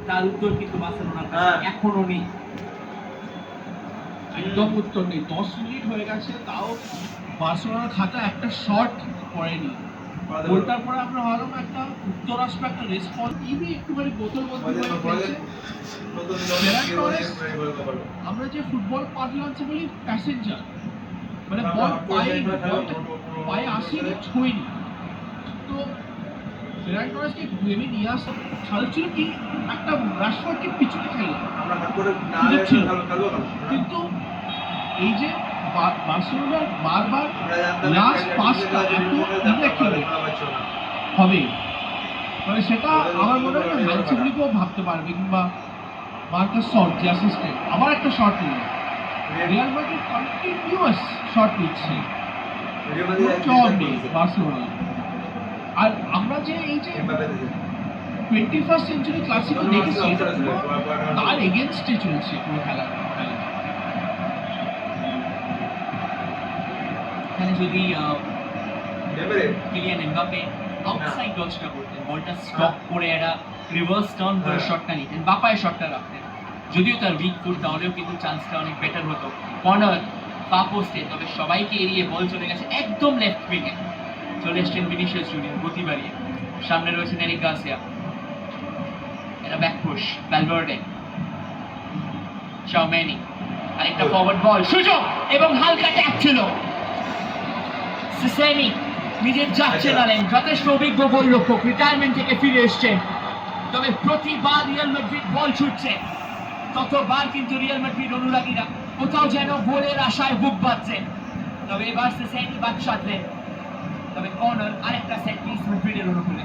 তার উত্তর কিন্তু বার্সেলোনার কাছে এখনো নেই। একদম উত্তর নেই। 10 মিনিট হয়ে গেছে, তাও বার্সেলোনার খাতা একটা শট পড়েনি। গোলটার পরে আমরা ভাবলাম একটা উত্তর আসবে, একটা রেসপন্স ইভি একটুখানি বোতল বলতে হয়েছে। আমরা যে ফুটবল পার্লান্সে বলি প্যাসেঞ্জার, মানে বল পায়ে আসেনি, ছুঁয়নি। তো ফেরান টরেসকে গেমে নিয়ে আসা সাজা ছিল কি একটা রাশফোর্ডকে পিছনে খেলে কিন্তু এই যে বার্সেলোনার বারবার লাস্ট পাসটা এত ইনঅ্যাকিউরেট হবে, মানে সেটা আমার মনে হয় হ্যান্সিফ্লিকও ভাবতে পারবে, কিংবা মার্কাস শট যে অ্যাসিস্ট্যান্ট আবার একটা শট নিল। রিয়াল মাদ্রিদ কন্টিনিউয়াস শট নিচ্ছে, জব নেই বার্সেলোনা। আর আমরা যে এই যে 21st সেঞ্চুরি ক্লাসিকো দেখেছি, এটা পুরো তার এগেনস্টে চলছে পুরো খেলা। এখানে যদি কিলিয়ান এমবাপ্পে আউটসাইড ডজটা করতেন, বলটা স্টপ করে একটা রিভার্স টার্ন করে শটটা নিতেন, বাপায় শটটা রাখতেন, যদিও তার উইক ফুট, তাহলেও কিন্তু চান্সটা অনেক বেটার হতো। কর্নার পা পোস্টে, তবে সবাইকে এড়িয়ে বল চলে গেছে একদম লেফট উইংয়ে। চলে এসছেন ভিনিসিয়াস জুনিয়র গতি বাড়িয়ে, সামনে রয়েছেন এরিক গার্সিয়া, এটা ব্যাক পুশ, ভ্যালভার্ডে, চাউমেনি, আরেকটা ফরওয়ার্ড বল, সুযোগ এবং হালকা ট্যাপ ছিল। সিসেনি নিজের যাচ্ছে নালেন, যথেষ্ট অভিজ্ঞ গোলরক্ষক, রিটায়ারমেন্ট থেকে ফিরে এসছেন, তবে প্রতিবার রিয়াল মাদ্রিদ বল ছুটছে, ততবার কিন্তু রিয়াল মাদ্রিদ অনুরাগীরা কোথাও যেন গোলের আশায় বুক বাঁধছে। তবে এবার সিসেনি বাদ সাধলেন, তবে কর্নার, আরেকটা সেট পিস মাদ্রিদের অনুকূলে।